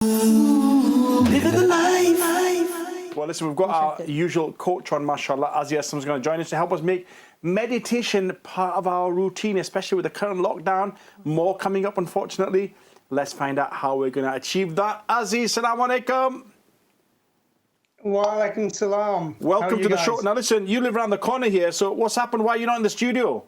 Living the life. Well, listen, we've got our usual coach on, mashallah. Azzy Aslam is going to join us to help us make meditation part of our routine, especially with the current lockdown. More coming up, unfortunately. Let's find out how we're going to achieve that. Azzy, assalamu alaikum. Wa alaikum salam. Welcome to the show. Now, listen, you live around the corner here, so what's happened? Why are you not in the studio?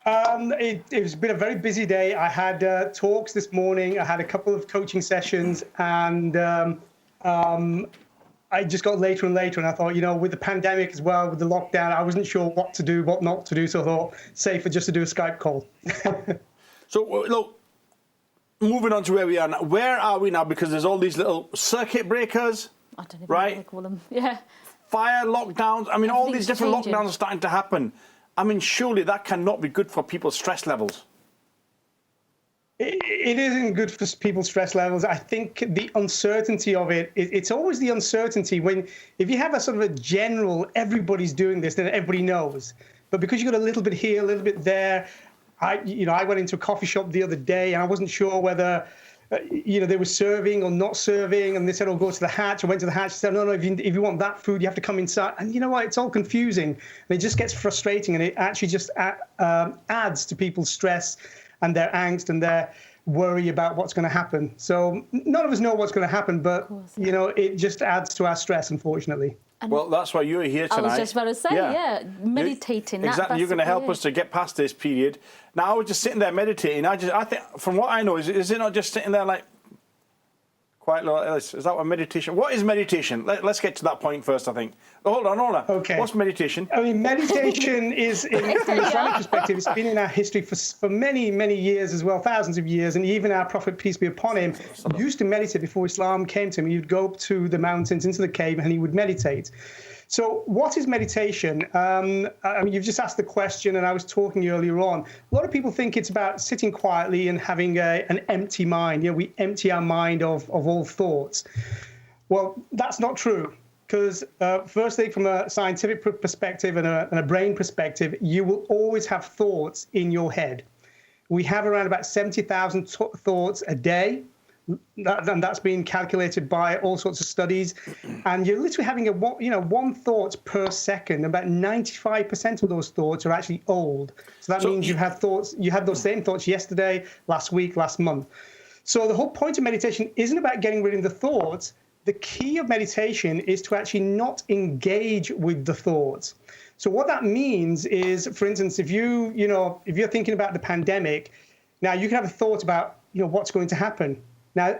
It's been a very busy day. I had talks this morning. I had a couple of coaching sessions, and I just got later and later. And I thought, with the pandemic as well, with the lockdown, I wasn't sure what to do, what not to do. So I thought safer just to do a Skype call. So, look, moving on to where we are now. Where are we now? Because there's all these little circuit breakers, I don't even right? know what they call them. Yeah. Fire lockdowns. I mean, all these different changing. lockdowns are starting to happen. I mean, surely that cannot be good for people's stress levels. It isn't good for people's stress levels. I think the uncertainty of it's always the uncertainty if you have a sort of a general, everybody's doing this, then everybody knows. But because you got a little bit here, a little bit there, I went into a coffee shop the other day and I wasn't sure whether, they were serving or not serving. And they said, go to the hatch. I went to the hatch. Said, no, if you want that food, you have to come inside. And you know what? It's all confusing. And it just gets frustrating. And it actually just adds to people's stress and their angst and their worry about what's going to happen. So none of us know what's going to happen, but, it just adds to our stress, unfortunately. Well, that's why you're here tonight. I was just about to say, meditating. Exactly, you're going to help us to get past this period. Now, I was just sitting there meditating. I think, from what I know, is it not just sitting there like, quite like this? Is that what meditation? What is meditation? Let's get to that point first, I think. Hold on. Okay. What's meditation? I mean, meditation is, from an Islamic perspective, it's been in our history for many, many years as well, thousands of years. And even our Prophet, peace be upon him, used to meditate before Islam came to him. He would go up to the mountains, into the cave, and he would meditate. So what is meditation? I mean, you've just asked the question, and I was talking earlier on. A lot of people think it's about sitting quietly and having an empty mind. We empty our mind of all thoughts. Well, that's not true. Because firstly, from a scientific perspective and a brain perspective, you will always have thoughts in your head. We have around about 70,000 thoughts a day. And that's been calculated by all sorts of studies. And you're literally having one thought per second. About 95% of those thoughts are actually old. So that means you had those same thoughts yesterday, last week, last month. So the whole point of meditation isn't about getting rid of the thoughts. The key of meditation is to actually not engage with the thoughts. So what that means is, for instance, if you're thinking about the pandemic, now you can have a thought about, what's going to happen. Now,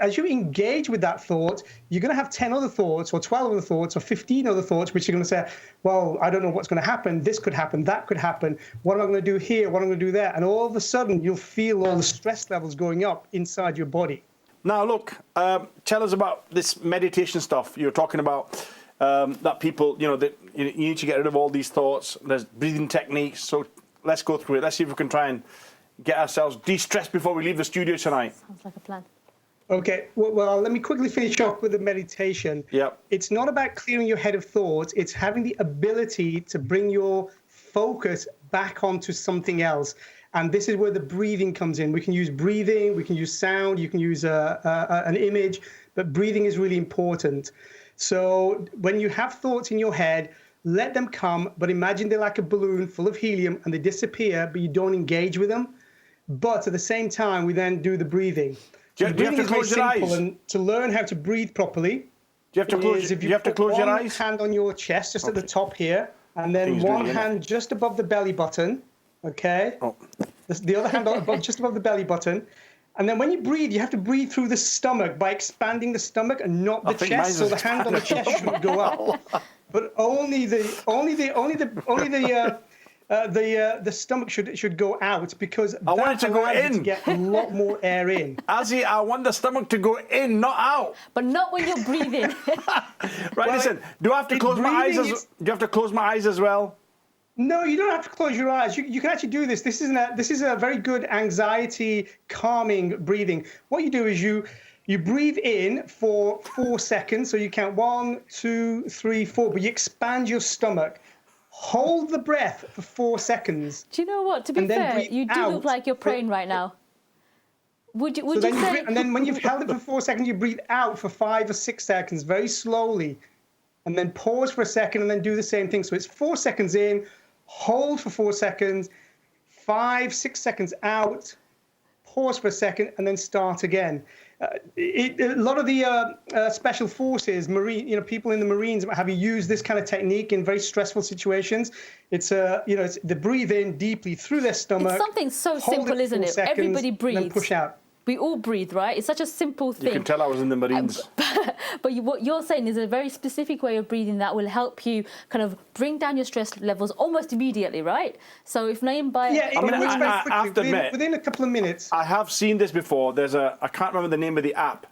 as you engage with that thought, you're going to have 10 other thoughts or 12 other thoughts or 15 other thoughts, which you're going to say, well, I don't know what's going to happen. This could happen. That could happen. What am I going to do here? What am I going to do there? And all of a sudden, you'll feel all the stress levels going up inside your body. Now, look, tell us about this meditation stuff. You're talking about that people, that you need to get rid of all these thoughts. There's breathing techniques. So let's go through it. Let's see if we can try and get ourselves de-stressed before we leave the studio tonight. Sounds like a plan. Okay, well, let me quickly finish off with the meditation. Yep. It's not about clearing your head of thoughts. It's having the ability to bring your focus back onto something else. And this is where the breathing comes in. We can use breathing, we can use sound, you can use an image, but breathing is really important. So when you have thoughts in your head, let them come, but imagine they're like a balloon full of helium and they disappear, but you don't engage with them. But at the same time, we then do the breathing. Do you have to close your eyes? And to learn how to breathe properly, Do you have to close your eyes? One hand on your chest, just at the top here, and then one hand just above the belly button, okay? Oh. The other hand just above the belly button. And then when you breathe, you have to breathe through the stomach by expanding the stomach and not the chest. So the hand on the chest shouldn't go up, but only the stomach should go out, because I want it to go in. To get a lot more air in. Azzy, I want the stomach to go in, not out. But not when you're breathing. Right, listen. Do I have to close my eyes? Do you have to close my eyes as well? No, you don't have to close your eyes. You can actually do this. This is a very good anxiety calming breathing. What you do is you breathe in for 4 seconds. So you count 1, 2, 3, 4, but you expand your stomach. Hold the breath for 4 seconds. Do you know what? To be fair, you do look like you're praying right now. Would So you then say? and then when you've held it for 4 seconds, you breathe out for 5 or 6 seconds very slowly, and then pause for a second, and then do the same thing. So it's 4 seconds in, hold for 4 seconds, 5, 6 seconds out, pause for a second, and then start again. A lot of the special forces, people in the Marines, have you use this kind of technique in very stressful situations. It's it's they breathe in deeply through their stomach. It's something so hold simple, for isn't 4 it? seconds, Everybody and breathes. then push out. We all breathe, right? It's such a simple thing. You can tell I was in the Marines. But what you're saying is a very specific way of breathing that will help you kind of bring down your stress levels almost immediately, right? So if named by... Yeah, it mean, works very I quickly, have to admit, within a couple of minutes. I have seen this before. I can't remember the name of the app.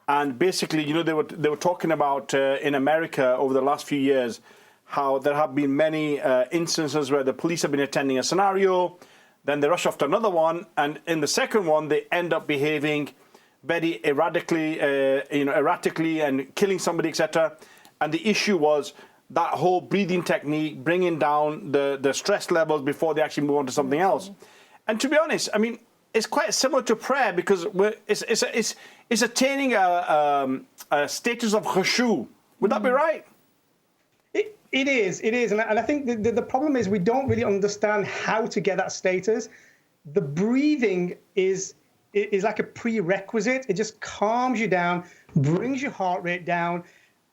And basically, they were talking about in America over the last few years how there have been many instances where the police have been attending a scenario, then they rush off to another one, and in the second one they end up behaving very erratically and killing somebody, etc. And the issue was that whole breathing technique, bringing down the stress levels before they actually move on to something else. And to be honest, I mean, it's quite similar to prayer because it's attaining a status of khushu. Would that be right? It is, and I think the problem is we don't really understand how to get that status. The breathing is like a prerequisite. It just calms you down, brings your heart rate down,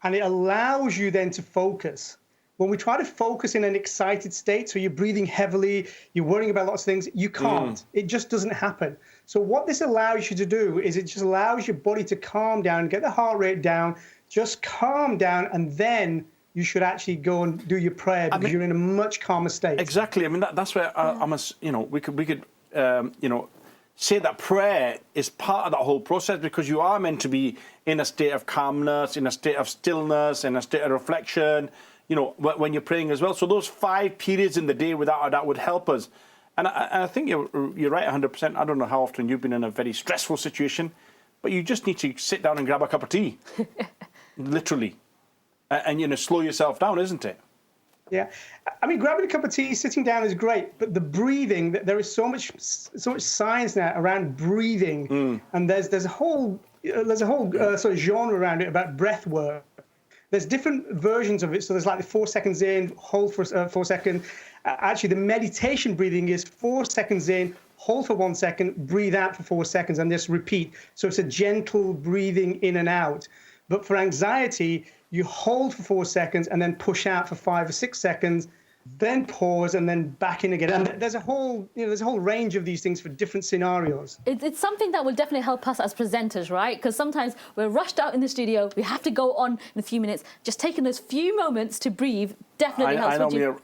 and it allows you then to focus. When we try to focus in an excited state, so you're breathing heavily, you're worrying about lots of things, you can't. It just doesn't happen. So what this allows you to do is it just allows your body to calm down, get the heart rate down, just calm down, and then you should actually go and do your prayer because you're in a much calmer state. Exactly. I mean, that's where we could say that prayer is part of that whole process because you are meant to be in a state of calmness, in a state of stillness, in a state of reflection, when you're praying as well. So those 5 periods in the day, without a doubt, would help us. And I think you're right 100%. I don't know how often you've been in a very stressful situation, but you just need to sit down and grab a cup of tea, literally. And slow yourself down, isn't it? Yeah, I mean, grabbing a cup of tea, sitting down is great, but the breathing, there is so much science now around breathing, and there's a whole sort of genre around it about breath work. There's different versions of it. So there's like the 4 seconds in, hold for 4 seconds. Actually, the meditation breathing is 4 seconds in, hold for 1 second, breathe out for 4 seconds, and just repeat. So it's a gentle breathing in and out. But for anxiety, you hold for 4 seconds and then push out for 5 or 6 seconds, then pause and then back in again. And there's a whole range of these things for different scenarios. It's something that will definitely help us as presenters, right? Because sometimes we're rushed out in the studio, we have to go on in a few minutes. Just taking those few moments to breathe definitely helps.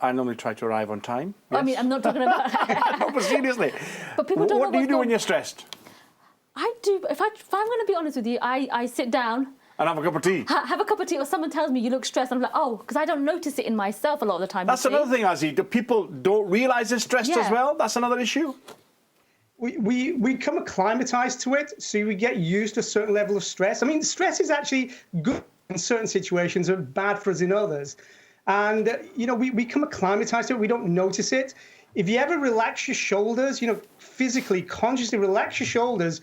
I normally try to arrive on time. Yes. I mean, I'm not talking about... No, but seriously. But people don't know what do you do when you're stressed? I do. If I'm going to be honest with you, I sit down... And have a cup of tea. Have a cup of tea, or someone tells me you look stressed. I'm like, oh, because I don't notice it in myself a lot of the time. That's another thing, Azzy. People don't realise they're stressed as well. That's another issue. We become acclimatized to it, so we get used to a certain level of stress. I mean, stress is actually good in certain situations and bad for us in others. And, we become acclimatized to it. We don't notice it. If you ever relax your shoulders, physically, consciously relax your shoulders,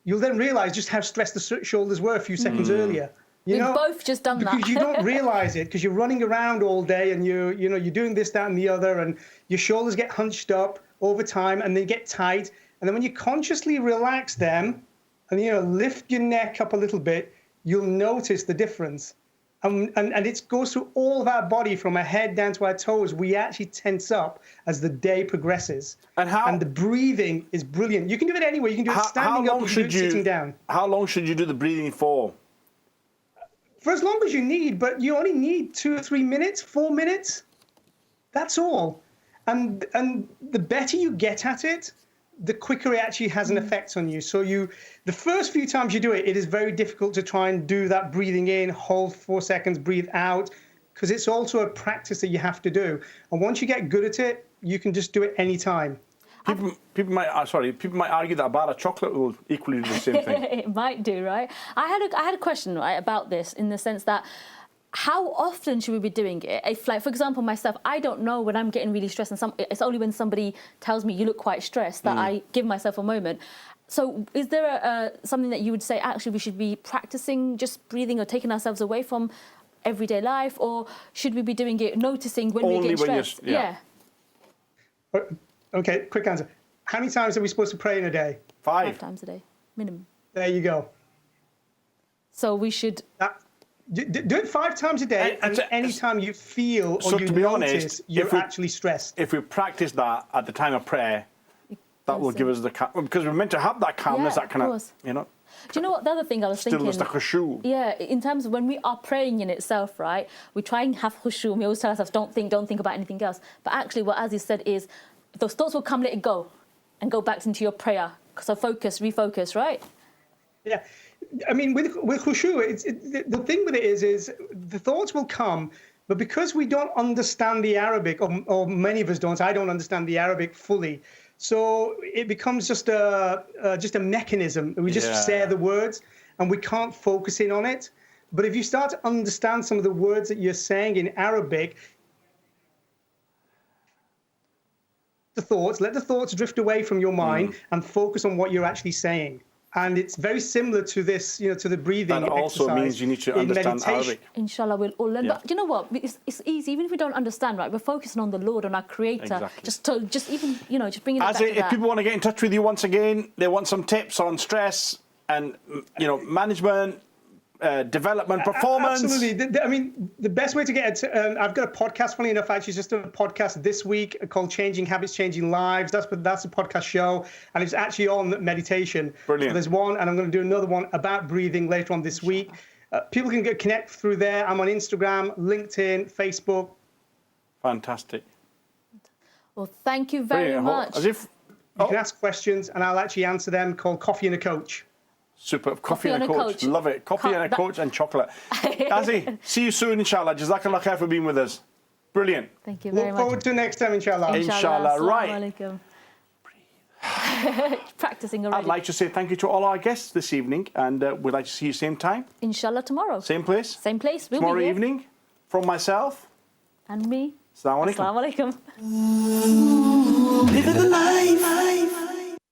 you'll then realize just how stressed the shoulders were a few seconds earlier. We've both just done that. Because you don't realize it, because you're running around all day and you're doing this, that, and the other, and your shoulders get hunched up over time and they get tight. And then when you consciously relax them and lift your neck up a little bit, you'll notice the difference. And it goes through all of our body from our head down to our toes. We actually tense up as the day progresses. And the breathing is brilliant. You can do it anywhere. You can do it standing up, you can do it sitting down. How long should you do the breathing for? For as long as you need, but you only need 2 or 3 minutes, 4 minutes. That's all. And the better you get at it, the quicker it actually has an effect on you. So the first few times you do it, it is very difficult to try and do that breathing in, hold 4 seconds, breathe out, because it's also a practice that you have to do. And once you get good at it, you can just do it anytime. People might argue that a bar of chocolate will equally do the same thing. It might do, right? I had a question, right, about this in the sense that how often should we be doing it? If, like, for example, myself, I don't know when I'm getting really stressed, and it's only when somebody tells me you look quite stressed that I give myself a moment. So is there something that you would say, actually, we should be practicing just breathing or taking ourselves away from everyday life? Or should we be doing it, noticing when we get stressed? Yeah. Okay, quick answer. How many times are we supposed to pray in a day? 5 times a day, minimum. There you go. So we should... Do it 5 times a day, and any time you feel or you notice you're actually stressed. If we practice that at the time of prayer, that will give us the... Because we're meant to have that calmness, that kind of, you know... Do you know what the other thing I was thinking? Stillness, the khushu. Yeah, in terms of when we are praying in itself, right? We try and have khushu, and we always tell ourselves, don't think about anything else. But actually what Azzy said is, those thoughts will come, let it go, and go back into your prayer. So focus, refocus, right? Yeah. I mean, with khushu, the thing with it is the thoughts will come, but because we don't understand the Arabic, or many of us don't, I don't understand the Arabic fully, so it becomes just a mechanism. We just say the words, and we can't focus in on it. But if you start to understand some of the words that you're saying in Arabic, let the thoughts drift away from your mind and focus on what you're actually saying. And it's very similar to this, you know, to the breathing exercise. That also means you need to understand Arabic. Inshallah, we'll all learn. Yeah. But you know what? It's easy. Even if we don't understand, right? We're focusing on the Lord, on our Creator. Exactly. Just even, you know, just bringing it back to that. If people want to get in touch with you once again, they want some tips on stress and, you know, management, development, performance. Absolutely. I mean, the best way to get it, I've got a podcast, funny enough, actually just done a podcast this week called Changing Habits, Changing Lives. That's a podcast show, and it's actually on meditation. Brilliant. So there's one, and I'm going to do another one about breathing later on this week. People can connect through there. I'm on Instagram, LinkedIn, Facebook. Fantastic. Well, thank you very much. You can ask questions, and I'll actually answer them, called Coffee and a Coach. Super. Coffee and a coach. Love it. Coffee and a coach and chocolate. Azzy, see you soon, inshallah. Jazakallah khair for being with us. Brilliant. Thank you very much. Look forward to next time, inshallah. Inshallah. Right. Practicing already. I'd like to say thank you to all our guests this evening, and we'd like to see you same time. Inshallah tomorrow. Same place. Same place. We'll tomorrow be here. Evening. From myself. And me. Assalamu alaikum. Assalamu alaikum. Living the life.